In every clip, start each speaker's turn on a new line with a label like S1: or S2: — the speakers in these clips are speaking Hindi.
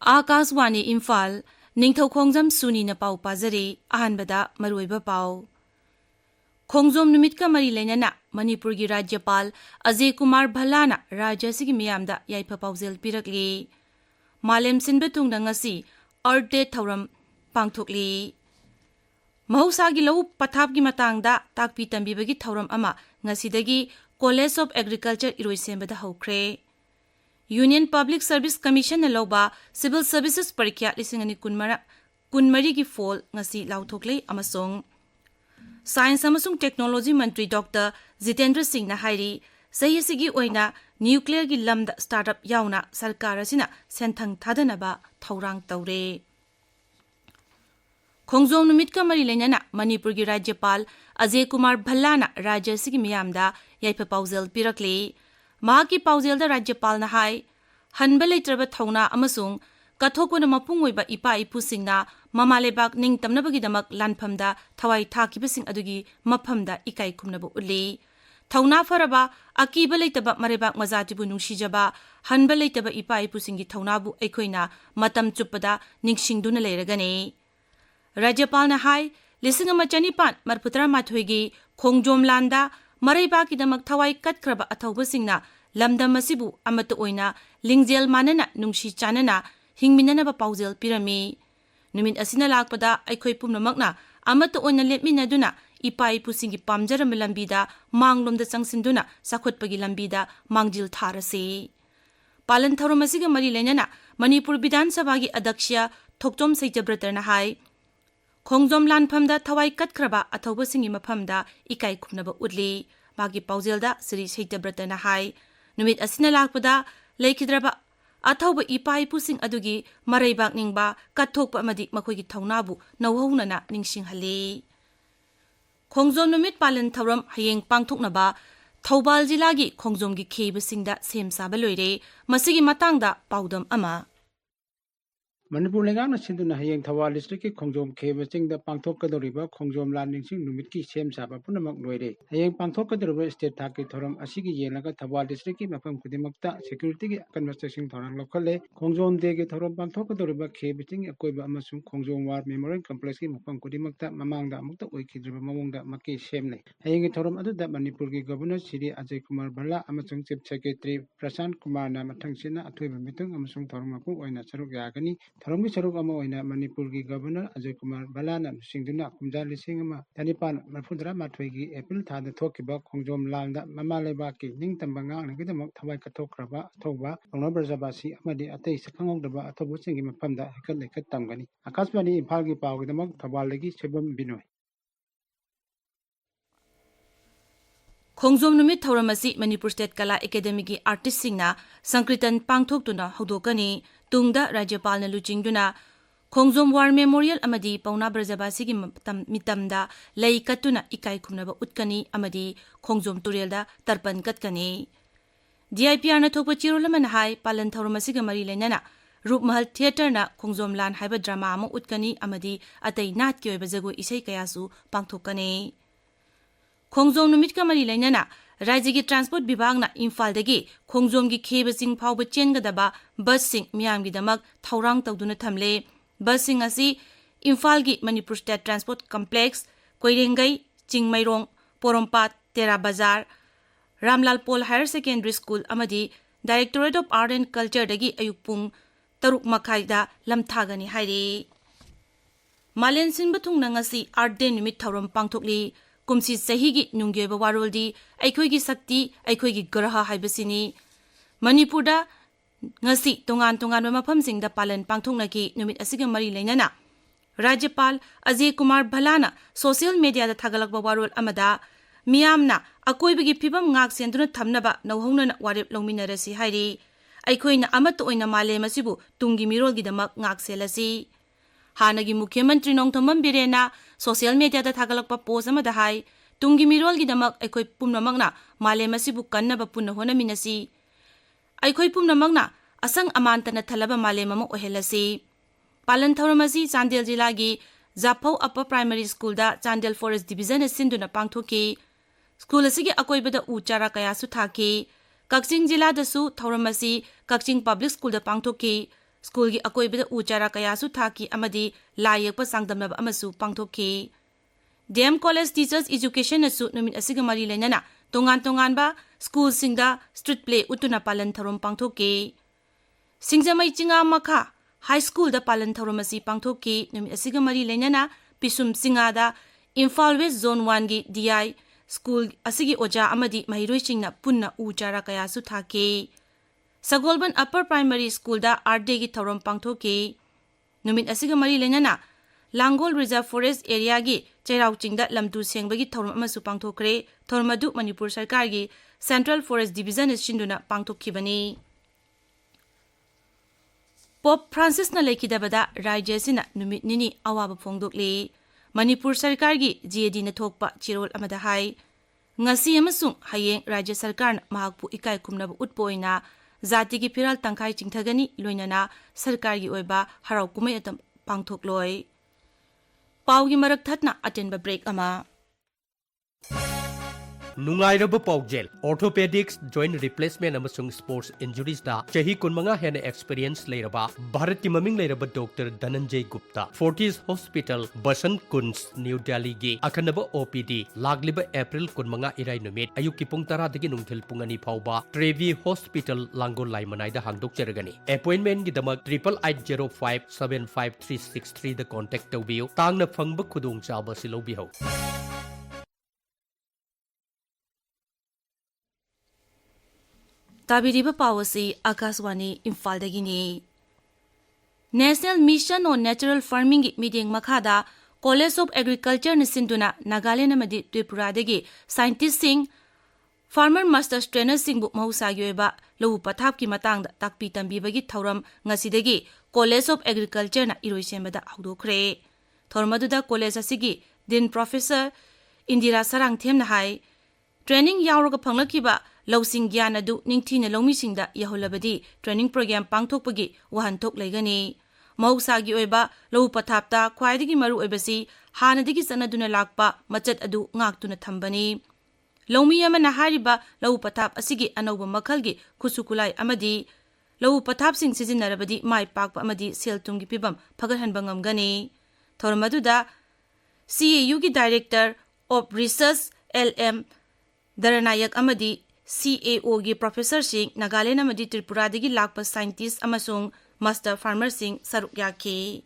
S1: आकाशवाणी इम्फाल निंगथौ खोंजम सुनी न पाउ पाजरे अहानबदा मरुइबा पाउ खोंजोम नुमित का मरी लेना मणिपुर की राज्यपाल अजय कुमार भल्लाना राज्य सिगी मियामदा याइफा पाउजेल पिरकली मालेम सिनबे तुंगदा ngasi अर्थ डे थौरम पांगथोकली महौसागी लौ पथाप की मतंगदा ताकपी तंबीबगी थौरम अमा ngasiदगी कॉलेज ऑफ एग्रीकल्चर इरोइसेंबदा हौख्रे यूनियन पब्लिक सर्विस कमीशन न लौबा सिविल सर्विसेस परीक्षा लिसिंगनी कुनमरी की फोल ngasi लाउथोकले अमसोंग साइंस अमसुंग टेक्नोलॉजी मंत्री डॉक्टर जितेंद्र सिंह न हाइरी सही सिगी ओइना न्यूक्लियर की लमद स्टार्टअप याउना सरकार असिना सेंथंग थादनबा थौरांग तौरे खोंजोम नुमित का मरी लेना मणिपुर की राज्यपाल अजय कुमार भल्लाना राज्य सिगी मियामदा याइफा पाउजेल पिरकले माकी पाउजेल द राज्यपाल न हाई हनबा लेत्रबा थौना अमसुंग कथोकन मपुंग ओइबा इपा इपुसिंगना ममालेबाक निंगतमनबगीदमक लानफमदा थवाई थाकिबसिंग अदुगी मफमदा इकाई खुमनबु उल्ली थौना फरबा अकीबा लेतबा मरेबाक मजातिबु नुंगसिजबा हनबा लेतबा इपा इपुसिंगी थौनाबु अखोइना मतम चुप्पदा निंगसिंगदुना लेरगने राज्यपाल न हाई लिसिंग अमा चनिपान मरफुतरा माथोइगी खोंजोम लांदा मरैबाकीदमक थवाई कटख्रबा अथौबसिंगना लमदम असिबु अमत ओइना लिंगजेल मानना नुंगसि चानना हिंगमिननबा पाउजेल पिरमी नुमित असिना लाकपदा अखोइ पुमनमकना अमत ओइना लेपमिनदुना इपा इपुसिंगी पामजरम लंबीदा मांगलोमदा चंगसिंदुना साखोटपगी लंबीदा मांगजिल थारसे पालन थौरम असिगा मरी लेना मणिपुर विधान सभा की अध्यक्ष थोक्चोम सैजब्रतरना हाई खोंजोम लानफमदा थवाई कटख्रबा अथौबसिंगी मफमदा इकाई खुमनबा उडली मागी पाउजेलदा श्री सैजब्रतरना हाई नुमित असिना लाकपदा लेखिद्रबा अथौब इपा इपुसिंग अदुगी मरैबाक निंगबा कथोकपा अमदि मखोइगी थौनाबु नौहौनना निंगसिंगहले खोंजोम नुमित पालन थौरम हयेंग पांगथोकनबा थौबाल जिलागी खोंजोमगी खेबसिंगदा सेम साबा लोइरे मसिगी मतंगदा पाउदम अमा
S2: मणिपुर लेंगांगना सिंधुना हयेंग थौबाल डिस्ट्रिक्ट की खोंजोम खेबसिंगदा पांगथोकदोरिबा खोंजोम लानिंगसिंग नुमित की सेम साबा पुनमक लोइरे हयेंग पांगथोकदोरिबा स्टेट थाकी थौरम असिगी येनगा थौबाल डिस्ट्रिक्ट की मफम खुदिमक्ता सिक्योरिटी की कन्वर्सेशन थौरम लखले खोंजोम दे की थौरम पांगथोकदोरिबा खेबसिंग अकोइबा अमसुंग खोंजोम वार मेमोरियल कॉम्प्लेक्स की मफम खुदिमक्ता ममांगदा अमुक्ता ओइखिद्रिबा मवोंगदा मकी सेमने हयेंग थौरम अदुदा मणिपुर की गवर्नर श्री अजय कुमार भल्ला अमसुंग चीफ सेक्रेटरी प्रशांत कुमार ना मथंगसिना अथोइबा मितुंग अमसुंग थौरम मपु ओइना सरुक यागनी थौरम की सरुक अमा ओइना मणिपुर की गवर्नर अजय कुमार भल्लाना सिंधुना कुमजा लिसिंग अमा तनिपान मरफुद्रा माथोइगी एप्रिल थादा थोकिबा खोंजोम लांदा ममालेबा की निंगतंबा ngang थवाई कथोख्रबा अथौबा पौना ब्रजबासी अमदि अतै सखंगौदबा अथौबसिंगी मफमदा हेकत लेखत तंगनी आकाशवाणी इम्फाल की पावगदमक थबालदगी सेबम बिनोय
S1: खोंजोम नुमित थौरम असि मणिपुर स्टेट कला एकेडमी की आर्टिस्ट सिंगना संकृतन पांगथोकतुना हौदोकनी तुंगदा राज्यपाल न लुचिंगदुना खोंजोम वार मेमोरियल अमदी पौना ब्रजबासी की मितमदा लई कत्तुना इकाई खुमनबा उtkani अमदी खोंजोम तुरेलदा तर्पण कत्कनी DIPR न थोकपा चिरोलमन हाई पालन थौरम असिगा मरी लेना रूपमहल थिएटर न खोंजोम लान हाइबा ड्रामा अमा उtkani अमदी अतै नाट की ओइबा जगो इसै कयासु पांगथोकनी खोंजोम नुमित का मरी लेना राज्य की ट्रांसपोर्ट विभाग न इम्फाल दगी खोंजोम की खेबसिंग फाउब चेनगदबा बस सिंग मियामगी दमक थौरांग तौदुना थमले बस सिंग असि इम्फाल की Manipur state transport complex Koirengei Chingmeirong Porompat Tera Bazar Ramlal Paul higher secondary school अमदी directorate of art and culture दगी अयुक पुंग तरुक मखाइदा लमथागनी हाइरे मालेन सिंबा थुंगना ngasi आर्ट डे नुमित थौरम पांगथोकली कुमसी सही की नुंगेबा वारोलदी अखोइगी शक्ति अखोइगी ग्रह हाइबसिनी मणिपुरदा ngasi तोंगान तोंगान मफमसिंगदा पालन पांगथोकनाकी नुमित असिगा मरी लेना राज्यपाल अजय कुमार भल्लाना सोशल मीडिया दा थागलकबा वारोल अमदा मियामना अकोइबगी फिबम ngak सेंदुना थमनबा नौहौनना वारेप लौमिनरसी हाइरी अखोइना अमत ओइना मालेम असिबु तुंगी मिरोलगिदमक ngak सेलसी हानगी मुख्यमंत्री नोंथोमम बिरेना सोशल मीडिया दा थागलकपा पोस्ट अमदा हाई तुंगी मिरोलगिदमक अखोइ पुमनमकना मालेम असिबु कन्नबा पुन होनमिनसी अखोइ पुमनमकना असंग अमानतना थलबा मालेम अमा ओहेलसी पालन थौरम असि चांदेल जिला की जाफौ अपर प्राइमरी स्कूल दा चांदेल फॉरेस्ट डिवीजन सिंधुना पांगथोकी स्कूल असिगी अकोइबदा उ चारा कयासु थाकी कक्चिंग जिला दसु थौरम असि कक्चिंग पब्लिक स्कूल दा पांगथोकी स्कूल की अकोइबदा उ चारा कयासु थाकी अमदी लाई यकपा सांगदमनब अमसु पांगथोकी डीएम कॉलेज टीचर्स एजुकेशन असु नुमित असिगा मरी लेनना तोंगान तोंगानबा स्कूल सिंगदा स्ट्रीट प्ले उतुना पालन थरोम पांगथोकी सिंगजमई चिंगा मखा हाई स्कूल दा पालन थरोम असि पांगथोकी नुमित असिगा मरी लेनना पिसुम सिंगादा इम्फाल वेस्ट जोन 1 गी डीआई स्कूल असिगी ओजा अमदी महिरोइसिंगना पुन्ना उ चारा कयासु थाके सगोलबन अपर प्राइमरी स्कूल दा आर्ट डे गी थरोम पांगथोकी नुमित असिगा मरी लेनना लांगोल रिजर्व फॉरेस्ट एरिया गी चेराउ चिंगदा लमतु सेंगबगी थरोम अमसु पांगथोकरे थोरमदु मणिपुर सरकार गी सेंट्रल फॉरेस्ट डिवीजन सिंदुना पांगथोखिबनी पोप फ्रांसिस न लेखिदबदा राज्य सिना नुमित निनी अवाब फोंदोकले मणिपुर सरकार की जीएडी न थोकपा चिरोल अमदा हाई ngasi amasung hayeng राज्य सरकार महाकपु इकाई कुमनब उत्पोइना जाति की फिराल तंखाई चिंथगनी लोइनना सरकार की ओइबा हराव कुमै अतम पांगथोकलोय पाउगी मरक थतना अटेनबा ब्रेक अमा
S3: नुंगाइरब पाउजेल ऑर्थोपेडिक्स जॉइंट रिप्लेसमेंट अमसुंग स्पोर्ट्स इंजुरीज दा चही कुनमंगा हेन एक्सपीरियंस लेरबा भारत की ममिंग लेरबा doctor Dhananjay Gupta Fortis hospital Basant Kunj new Delhi गी अखनब ओपीडी लागलिब अप्रैल कुनमंगा इराई नुमित अयुक की पुंग 10 दगी नुंगथिल पुंग अनि फाउबा ट्रेवी हॉस्पिटल लांगोल लाइमनाइदा हांगदोक चरगनी अपॉइंटमेंट गी दमक 8805753663 द कांटेक्ट तौबियो तांगना फंगब खुदोंग चाबा सिलोबिहो
S1: ताबिरिबा पावसी आकाशवाणी इम्फाल दगिनी national mission on natural farming की मीटिंग मखादा कॉलेज ऑफ एग्रीकल्चर न सिंधुना नागालैंड अमदी त्रिपुरा दगी scientist Singh farmer masters trainer Singh बु महौसागी ओइबा लहु पथाप की मतंग ताकपी तंबीबगी थौरम ngasiदगी कॉलेज ऑफ एग्रीकल्चर न इरोइसेमदा हौदोखरे थौरमदुदा कॉलेज असिगी दिन प्रोफेसर इंदिरा सरांगथेम न हाई ट्रेनिंग यावरगा फंगलखिबा लौसिंग ज्ञान अदु निंगथीना लौमिसिंगदा यहोलबदी ट्रेनिंग प्रोग्राम पांगथोकपगी वहानथोक लेगनी महौसागी ओइबा लहु पथापता ख्वाइदगी मरु ओइबसी हानदगी सनदुना लाकपा मचत अदु ngakतुना थंबनी लौमी अमना हारिबा लहु पथाप असिगी अनौब मखलगी खुसुकुलाई अमदी लहु पथापसिंग सिजिनरबदी माइ पाकपा अमदी सेलतुंगी पिबम फगरहनबा ngamgani थोरमदुदा CAU की डायरेक्टर ऑफ रिसर्च LM दरनायक अमदी CAO की प्रोफेसर सिंह नागालैंड अमदी त्रिपुरा दगी लाकपा साइंटिस्ट अमसुंग मास्टर फार्मर सिंह सरुक याखे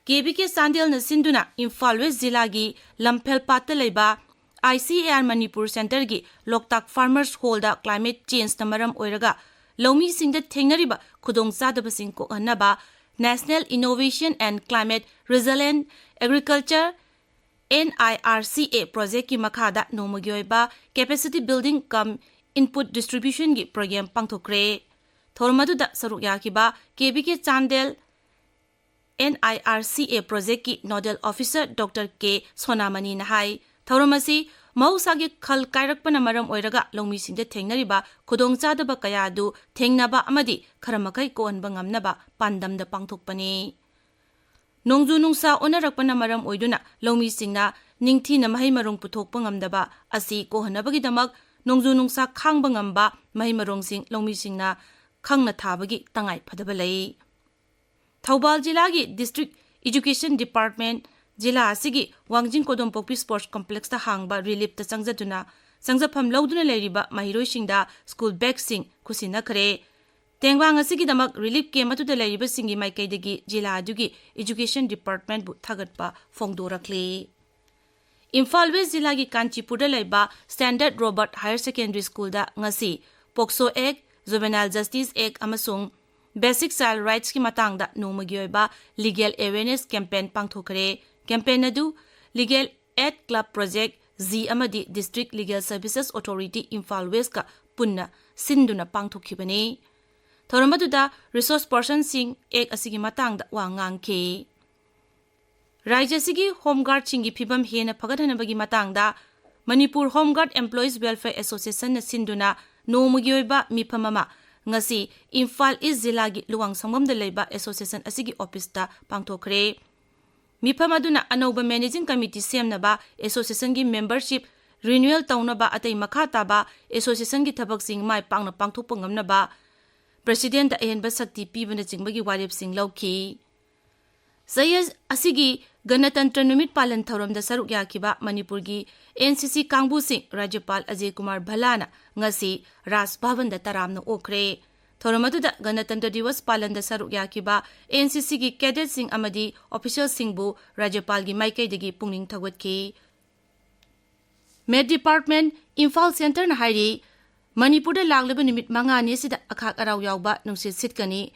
S1: केबीके सांदेल न सिंधुना इम्फाल वेस्ट जिला की लमफेल पात लेबा ICAR मणिपुर सेंटर की लोकताक फार्मर्स हॉल दा क्लाइमेट चेंज न मरम ओइरगा लौमी सिंह द थेंगनरिबा खुदोंग चादब सिंह को अन्नबा national innovation and climate resilient agriculture NIRCA project की मखादा नोमगी ओइबा capacity building cum input distribution की प्रोग्राम पांगथोकरे थोरमदुदा सरुक याखिबा केबीके चांदेल NIRCA प्रोजेक्ट की nodal officer doctor K Sonamani नहाई थौरमसी महौसागी खल कायरकपना मरम ओइरगा लौमीसिंग द थेंगनरिबा खुदोंचादबा कयादु थेंगनाबा अमदी खरमखै कोअनबा ngamnaba पांदमदा पांगथोकपनी नोंजु नुंसा ओनरकपना मरम ओइदुना लौमीसिंगना निंगथीना महि मरोंग पुथोकपा ngamdaba asi कोहनबगीदमक नोंजु नुंसा खांगबा ngamba महि मरोंगसिंग लौमीसिंगना खंगना थाबगी तंगाई फदबा लई थौबाल जिला की डिस्ट्रिक्ट एजुकेशन डिपार्टमेंट जिला असिगी वांगजिंग कोदोमपोक्पी स्पोर्ट्स कॉम्प्लेक्स ता हांगबा रिलीफ ता संगजतुना संगजफम लौदुना लेरिबा महिरोइसिंगदा स्कूल बैगसिंग खुसिनखरे तेंगवांग असिगिदमक रिलीफ कैम्प अतुदा लेरिबसिंगी माइकैदगी जिला अदुगी एजुकेशन डिपार्टमेंट बु थागतपा फोंगदोरखले इम्फाल वेस्ट जिला की कांचीपुरदा लेबा standard Robert higher secondary school दा ngasi POCSO act juvenile justice act अमसुंग बेसिक चाइल्ड राइट्स की मतंगदा नोमगी ओइबा लीगल अवेयरनेस कैंपेन पांगथोकरे कैंपेन अदु लीगल एड क्लब प्रोजेक्ट जी अमदी district legal services authority Imphal west का पुन्ना सिंधुना पांगथोखिबने थोरमदुदा रिसोर्स पर्सन सिंह एक असिगी मतंगदा वांगांखे राज्य सिगी होमगार्ड सिंगी फिबम हेना फगदहनबगी मतंगदा Manipur home guard employees welfare association न सिंधुना नोमगी ओइबा मिफममा ngasi Imphal East जिला की लुवांग संगम द लेबा एसोसिएशन असिगी ऑफिस ता पांगथोखरे मिफम अदुना अनौबा मैनेजिंग कमिटी सेमनबा एसोसिएशन की मेंबरशिप रिन्यूअल तौनबा अतै मखा ताबा एसोसिएशन की थबक सिंह माइ पांगना पांगथोकप ngamnaba President ahenba sakti pibana jingbagi warip sing lauki. Sayas asigi Ganatantra Numit Palan Thoram da saruk yakiba Manipurgi NCC Kangbu Singh Rajapal Ajay Kumar Bhalana ngasi Ras Bhavan da taramna okre. Thoramadu da Ganatantra Divas Palan da saruk yakiba NCC gi Cadet Singh amadi Official Singh-bu Rajapal gi Maikai dagi pungning thawatki. Med Department Imphal Center na hairi Manipur da laglaba numit manga ni sida akhak araw yawba nungsit sitkani.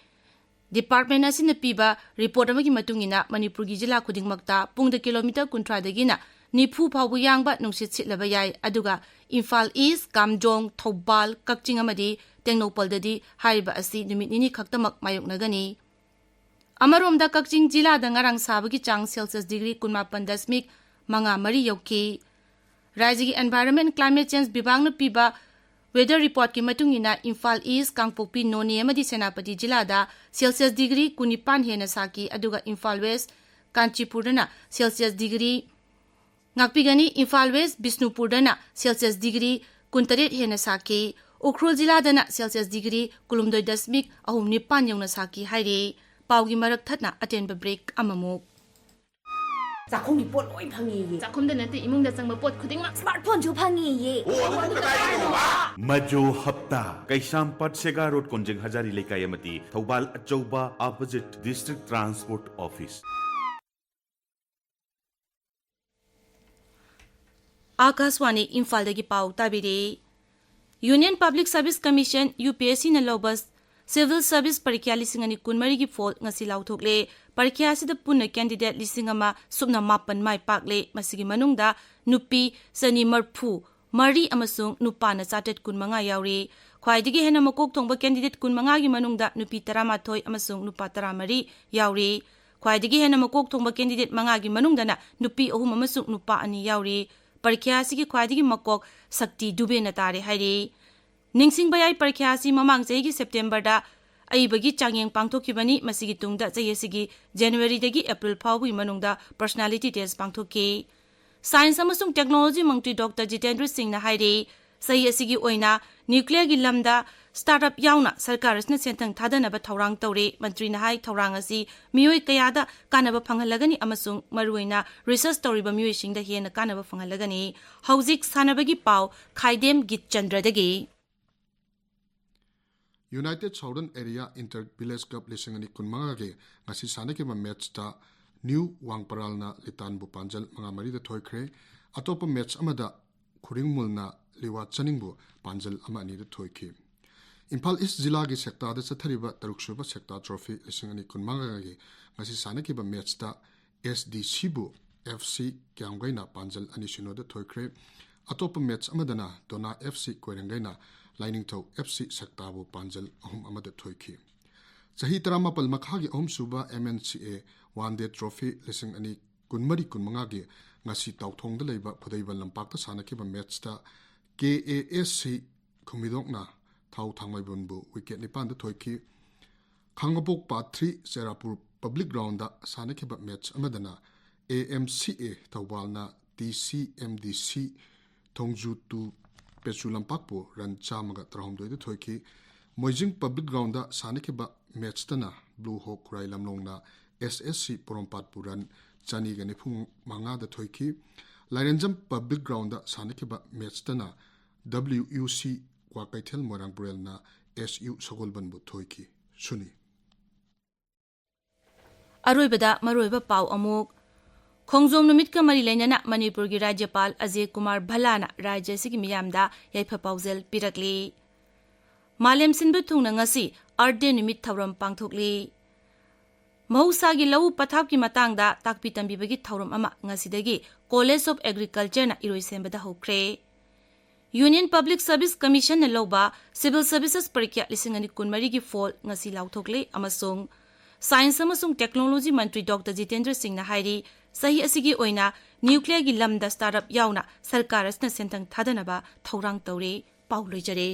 S1: Department asina piba report amagi matungina Manipur gi jila khudingmakta pungda kilometer kuntra dagina nifu phawbu yangba nungsit sitlaba yai aduga Imphal East Kamjong Thobal Kakching amadi Tengnopal dadi haiba asi numit nini khaktamak mayoknagani. Amaromda Kakching jila da ngarang sabagi chang Celsius degree 18.8 manga mari yauki. Rajya gi Environment Climate Change bibangna piba Weather report ki matungina Imphal East Kangpokpi Noni amadi Senapati jilada Celsius degree 19 hena saki aduga Imphal West Kanchipurdana Celsius degree ngakpigani Imphal West Bisnupurdana Celsius degree 19 hena saki Ukhrul jiladana Celsius degree 2.9 yongna saki haire pawgi marak thatna atenba break amamuk
S4: Zakong report oi phangi ye.
S1: Zakom da nate imung da changba pot khudingma
S4: Smartphone ju phangi ye.
S5: Majo hapta Kaisampat Sega Road Konjeng Hazari Lekai amati Thobal Achauba opposite District Transport Office.
S1: Akaswani Imphal dagi paw tabire Union Public Service Commission UPSC na lobas Civil Service Parikya lising ani kunmari gi fall ngasi lauthokle parikya sida punna candidate lising ama subna mapan mai pakle masigi manungda nupi sani marphu mari amasung nupa na chatet kunmanga yauri khwaidigi hena makok thongba candidate kunmanga gi manungda nupi 13 amasung nupa 13 yauri khwaidigi hena makok thongba candidate manga gi manungda na nupi ahum amasung nupa ani yauri parikya sigi khwaidigi makok sakti dube na tare hairi Ningsing bayai parikhyasi mamang chegi September da aibagi changyeng pangthokibani masigi tungda chayesigi January dagi April phawbi manungda personality test pangthoki Science amasung Technology Mangtri Dr. Geetchandra Singh na haire sahi asigi oina nuclear gi lamda startup yauna sarkarasna sentang thadanaba thorang tawre mantri na hai thorang asi mioi kayada kanaba phanghalagani amasung maruina research tawriba mioi singda hena kanaba phanghalagani hauzik sanabagi paw Khaidem Geetchandra dagi
S6: United Southern Area Inter-Village Cup lisingani kunmangage ngasi sanake ma match ta New Wangparalna litan bupanjal mga marida thoikre atopa match amada khuringmulna liwa chaningbu panjal ama ani da thoiki Imphal East Jilla gi sekta da chathariba taruksuba sekta trophy lisingani kunmangage ngasi sanake ba match ta SDC bu FC kyamgaina panjal ani sino da thoikre atopa match amadana Dona FC koirangaina Lining Tow FC Saktabu Panjal Ahum Amada Thoiki. Sahi Taramapal Makhagi Ahum Suba MNCA One Day Trophy Lising Ani Kunmari Kunmangagi Ngasi Tauthong the Labor Pudaiba Lampaka Sanakiba Matchta KASC Kumidokna Tau Tangmai Bunbu Wicket Nipan the Thoiki Kangabok Part 3 Serapur Public Ground Sanakiba Match Amadana AMCA Tawalna DCMDC Tongju 2 Pechulam Pakpo ran chamaga trahomdoi de thoiki Moijing Public Ground da sanikiba match tana Blue Hawk Railam Longna SSC Porompat Puran Chani gani phung manga da thoiki Lairanjam Public Ground da sanikiba match tana WUC Kwakaithel Morang Burel na SU Sogolban bu thoiki Suni
S1: Aroibada maroiba paw amuk Khongjom numit ka mari lenyana Manipur gi Rajyapal Ajay Kumar Bhalana Rajya sigi miyamda yaifa pawzel pirakli Malem sinbu thungna ngasi Earth Day numit thawram pangthokli Mahousa gi lau pathap ki matangda takpi tambibagi thawram ama ngasidagi College of Agriculture na iroisembada hokre Union Public Service Commission na loba Civil Services Parikya lisingani kunmari gi fall ngasi lauthokle amasung Science amasung Technology Mantri Dr. Geetchandra Singh na hairi sahi asigi oina nuclear gi lamda startup yauna sarkarasna sentang thadanaba thorang tawre pawloi jare